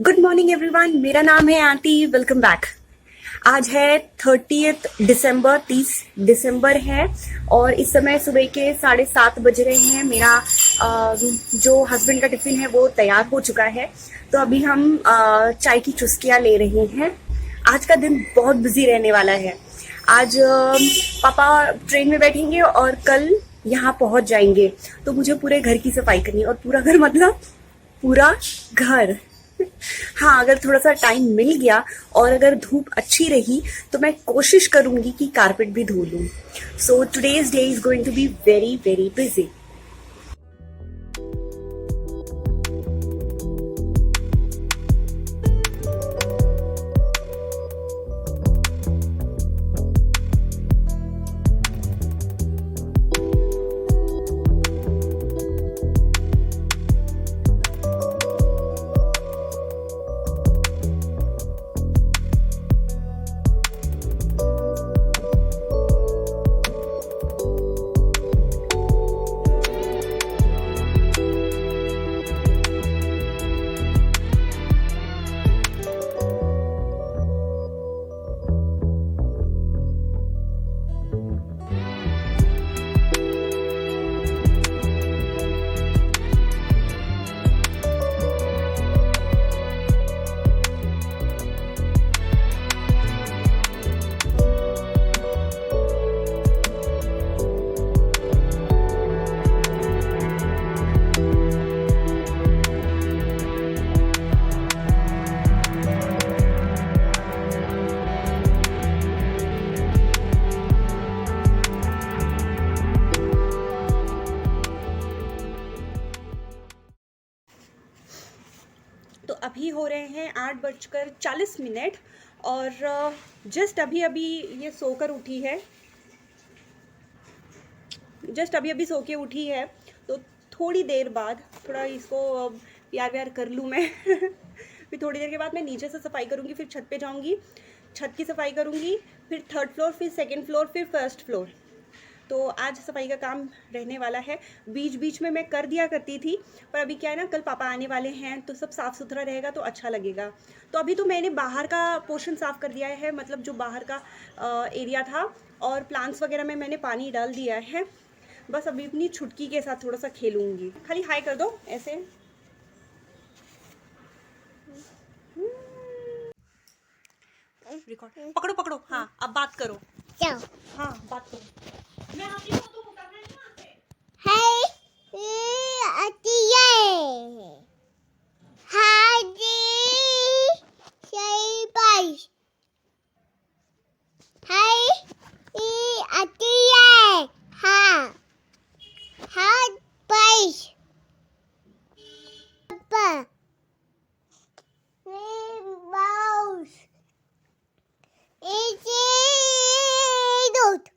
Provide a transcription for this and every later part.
Good morning everyone, मेरा नाम है आंटी। Welcome back. आज है 30 दिसंबर, 30 दिसंबर है और इस समय सुबह के 7:30 बज रहे हैं। मेरा जो हस्बैंड का टिफिन है वो तैयार हो चुका है, तो अभी हम चाय की चुस्कियां ले रहे हैं। आज का दिन बहुत बिजी रहने वाला है। आज पापा ट्रेन में बैठेंगे और कल यहाँ पहुंच जाएंगे, तो मुझे पूरे घर की सफाई करनी है। और पूरा घर मतलब पूरा घर। हाँ, अगर थोड़ा सा टाइम मिल गया और अगर धूप अच्छी रही तो मैं कोशिश करूंगी कि कारपेट भी धो लूं। So today's day is going to be very very busy. तो अभी हो रहे हैं 8:40 और जस्ट अभी अभी ये सोकर उठी है। सो के उठी है, तो थोड़ी देर बाद थोड़ा इसको प्यार व्यार कर लूँ मैं। फिर थोड़ी देर के बाद मैं नीचे से सफाई करूँगी, फिर छत पे जाऊँगी, छत की सफाई करूँगी, फिर 3rd फ्लोर, फिर 2nd फ्लोर, फिर 1st फ्लोर। तो आज सफाई का काम रहने वाला है। बीच बीच में मैं कर दिया करती थी, पर अभी क्या है ना, कल पापा आने वाले हैं तो सब साफ़ सुथरा रहेगा तो अच्छा लगेगा। तो अभी तो मैंने बाहर का पोर्शन साफ़ कर दिया है, मतलब जो बाहर का एरिया था, और प्लांट्स वगैरह में मैंने पानी डाल दिया है। बस अभी अपनी छुटकी के साथ थोड़ा सा खेलूँगी। खाली हाय कर दो ऐसे। रिकॉर्ड पकड़ो पकड़ो। हाँ, अब बात करो। जाओ। हाँ, बात करो। मैं आती हूँ, तुम उतरना है यहाँ से। हाय आती है। हाय जी सही बात। हाय आती है। हाँ हाँ बात पापा माउस इसे दूध।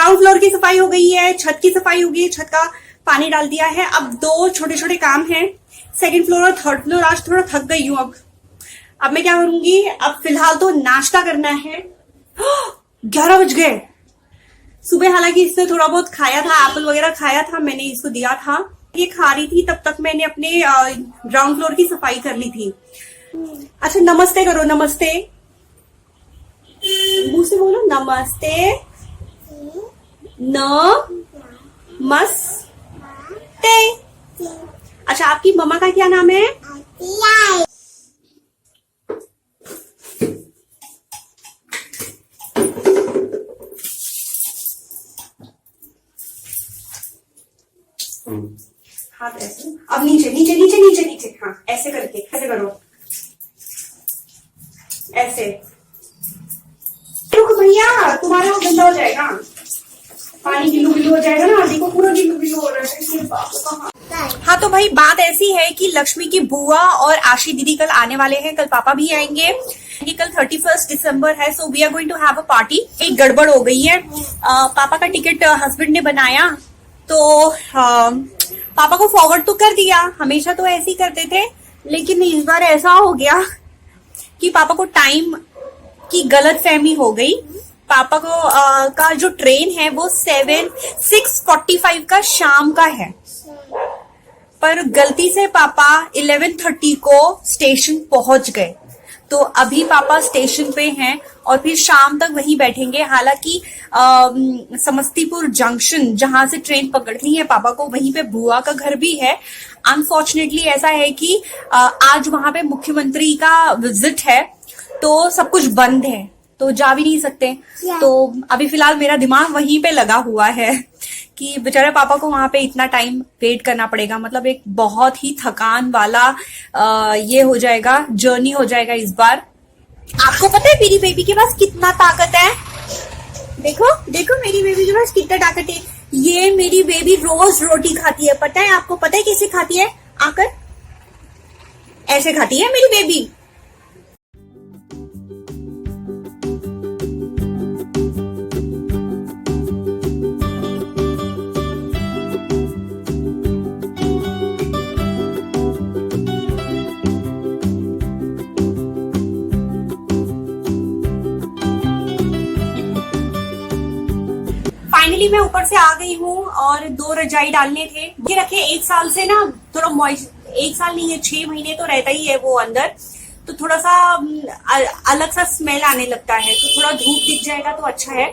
ग्राउंड फ्लोर की सफाई हो गई है, छत की सफाई हो गई है, छत का पानी डाल दिया है। अब 2 छोटे छोटे काम हैं, सेकंड फ्लोर और थर्ड फ्लोर। आज थोड़ा थक गई हूँ। अब मैं क्या करूंगी, अब फिलहाल तो नाश्ता करना है। 11 बज गए। सुबह हालांकि इसने थोड़ा बहुत खाया था, एप्पल वगैरह खाया था, मैंने इसको दिया था। ये खा रही थी, तब तक मैंने अपने ग्राउंड फ्लोर की सफाई कर ली थी। अच्छा, नमस्ते करो, नमस्ते मुंह से बोलो, नमस्ते। नमस्ते। अच्छा, आपकी मम्मा का क्या नाम है? हाथ ऐसे, अब नीचे नीचे नीचे नीचे नीचे, हाँ ऐसे करके, ऐसे करो, ऐसे। रुको भैया, तुम्हारा वो गंदा हो जाएगा, पानी गिल्लू गिल्लू हो जाएगा ना। देखो पूरा गिल्लू गिल्लू हो रहा है। हाँ तो भाई बात ऐसी है कि लक्ष्मी की बुआ और आशी दीदी कल आने वाले हैं, कल पापा भी आएंगे। कि कल 31 दिसंबर है, so we are going to have a party. एक गड़बड़ हो गई है, पापा का टिकट हस्बैंड ने बनाया तो पापा को फॉरवर्ड तो कर दिया, हमेशा तो ऐसे ही करते थे, लेकिन इस बार ऐसा हो गया कि पापा को टाइम की गलत फहमी हो गई। पापा को का जो ट्रेन है वो 6:45 का शाम का है, पर गलती से पापा 11:30 को स्टेशन पहुंच गए। तो अभी पापा स्टेशन पे हैं और फिर शाम तक वहीं बैठेंगे। हालांकि समस्तीपुर जंक्शन जहां से ट्रेन पकड़नी है पापा को, वहीं पे बुआ का घर भी है। अनफॉर्चुनेटली ऐसा है कि आज वहां पे मुख्यमंत्री का विजिट है, तो सब कुछ बंद है, तो जा भी नहीं सकते। तो अभी फिलहाल मेरा दिमाग वहीं पे लगा हुआ है कि बेचारे पापा को वहां पे इतना टाइम वेट करना पड़ेगा। मतलब एक बहुत ही थकान वाला ये हो जाएगा, जर्नी हो जाएगा इस बार। आपको पता है मेरी बेबी के पास कितना ताकत है? देखो देखो मेरी बेबी के पास कितना ताकत है। ये मेरी बेबी रोज रोटी खाती है, पता है आपको? पता है कैसे खाती है? आकर ऐसे खाती है मेरी बेबी। फाइनली मैं ऊपर से आ गई हूँ और 2 रजाई डालने थे, ये रखे 1 साल से ना, थोड़ा मॉइस्ट, 1 साल नहीं है 6 महीने तो रहता ही है वो अंदर, तो थोड़ा सा अलग सा स्मेल आने लगता है, तो थोड़ा धूप दिख जाएगा तो अच्छा है।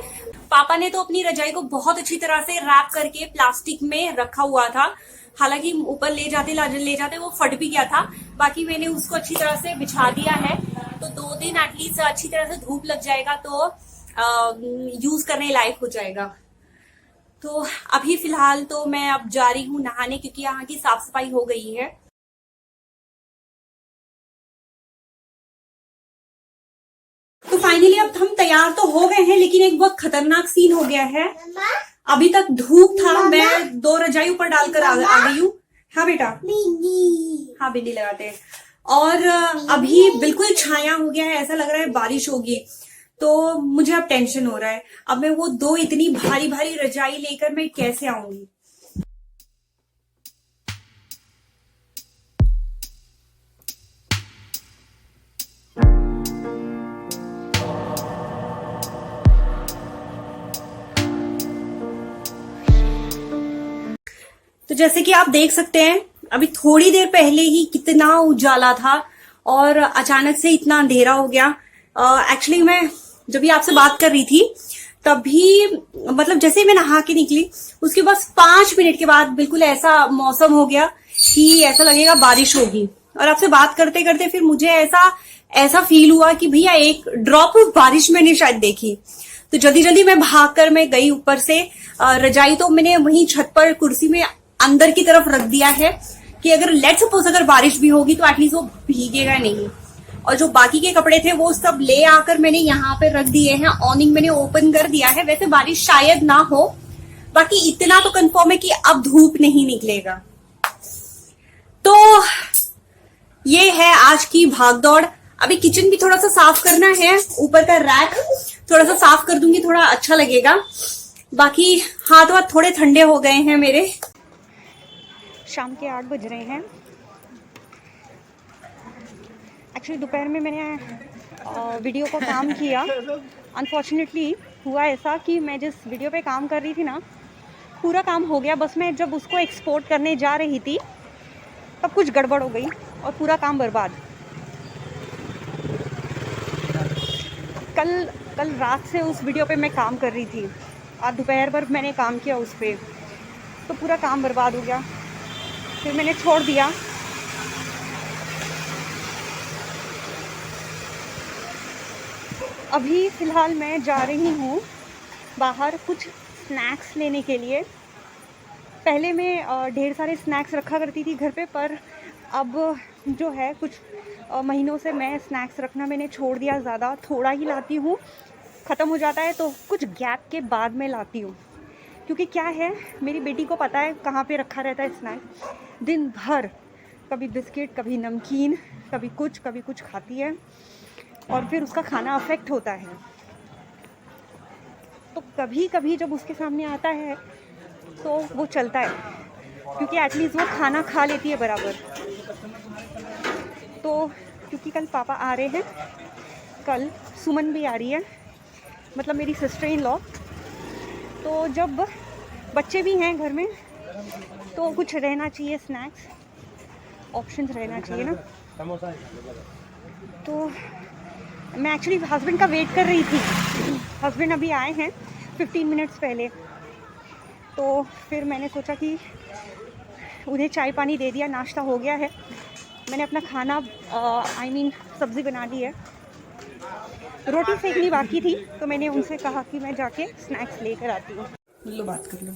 पापा ने तो अपनी रजाई को बहुत अच्छी तरह से रैप करके प्लास्टिक में रखा हुआ था, हालांकि ऊपर ले जाते वो फट भी गया था। बाकी मैंने उसको अच्छी तरह से बिछा दिया है, तो 2 दिन एटलीस्ट अच्छी तरह से धूप लग जाएगा तो यूज करने लायक हो जाएगा। तो अभी फिलहाल तो मैं अब जा रही हूँ नहाने, क्योंकि यहाँ की साफ सफाई हो गई है। तो फाइनली अब हम तैयार तो हो गए हैं, लेकिन एक बहुत खतरनाक सीन हो गया है। अभी तक धूप था, मैं 2 रजाई ऊपर डालकर आ गई हूँ। हाँ बेटा, हाँ बिंदी लगाते हैं। और अभी बिल्कुल छाया हो गया है, ऐसा लग रहा है बारिश होगी। तो मुझे अब टेंशन हो रहा है, अब मैं वो 2 इतनी भारी भारी रजाई लेकर मैं कैसे आऊंगी। तो जैसे कि आप देख सकते हैं, अभी थोड़ी देर पहले ही कितना उजाला था और अचानक से इतना अंधेरा हो गया। एक्चुअली मैं जब भी आपसे बात कर रही थी तभी, मतलब जैसे ही मैं नहा के निकली उसके बस 5 मिनट के बाद बिल्कुल ऐसा मौसम हो गया कि ऐसा लगेगा बारिश होगी। और आपसे बात करते करते फिर मुझे ऐसा फील हुआ कि भैया एक ड्रॉप ऑफ बारिश मैंने शायद देखी। तो जल्दी जल्दी मैं भागकर मैं गई ऊपर से। रजाई तो मैंने वहीं छत पर कुर्सी में अंदर की तरफ रख दिया है कि अगर लेट्स सपोज अगर बारिश भी होगी तो एटलीस्ट वो भीगेगा नहीं। और जो बाकी के कपड़े थे वो सब ले आकर मैंने यहाँ पे रख दिए हैं। ऑनिंग मैंने ओपन कर दिया है। वैसे बारिश शायद ना हो, बाकी इतना तो कंफर्म है कि अब धूप नहीं निकलेगा। तो ये है आज की भागदौड़। अभी किचन भी थोड़ा सा साफ करना है, ऊपर का रैक थोड़ा सा साफ कर दूंगी, थोड़ा अच्छा लगेगा। बाकी हाथ वाथ थोड़े ठंडे हो गए हैं मेरे। शाम के 8 बज रहे हैं। एक्चुअली दोपहर में मैंने वीडियो को काम किया। अनफॉर्चुनेटली हुआ ऐसा कि मैं जिस वीडियो पे काम कर रही थी ना, पूरा काम हो गया, बस मैं जब उसको एक्सपोर्ट करने जा रही थी तब कुछ गड़बड़ हो गई और पूरा काम बर्बाद। कल रात से उस वीडियो पे मैं काम कर रही थी, आज दोपहर भर मैंने काम किया उस पर, तो पूरा काम बर्बाद हो गया। फिर मैंने छोड़ दिया। अभी फ़िलहाल मैं जा रही हूँ बाहर कुछ स्नैक्स लेने के लिए। पहले मैं ढेर सारे स्नैक्स रखा करती थी घर पे, पर अब जो है कुछ महीनों से मैं स्नैक्स रखना मैंने छोड़ दिया। ज़्यादा थोड़ा ही लाती हूँ, ख़त्म हो जाता है तो कुछ गैप के बाद में लाती हूँ। क्योंकि क्या है, मेरी बेटी को पता है कहाँ पे रखा रहता है स्नैक्स। दिन भर कभी बिस्किट, कभी नमकीन, कभी कुछ खाती है और फिर उसका खाना अफेक्ट होता है। तो कभी कभी जब उसके सामने आता है तो वो चलता है, क्योंकि एटलीस्ट वो खाना खा लेती है बराबर। तो क्योंकि कल पापा आ रहे हैं, कल सुमन भी आ रही है, मतलब मेरी सिस्टर इन लॉ, तो जब बच्चे भी हैं घर में तो कुछ रहना चाहिए, स्नैक्स ऑप्शंस रहना चाहिए ना। तो मैं एक्चुअली हस्बैंड का वेट कर रही थी। हस्बैंड अभी आए हैं 15 मिनट्स पहले, तो फिर मैंने सोचा कि उन्हें चाय पानी दे दिया, नाश्ता हो गया है। मैंने अपना खाना सब्ज़ी बना ली है, रोटी सेकनी बाकी थी, तो मैंने उनसे कहा कि मैं जाके स्नैक्स लेकर आती हूँ। लो बात कर लो।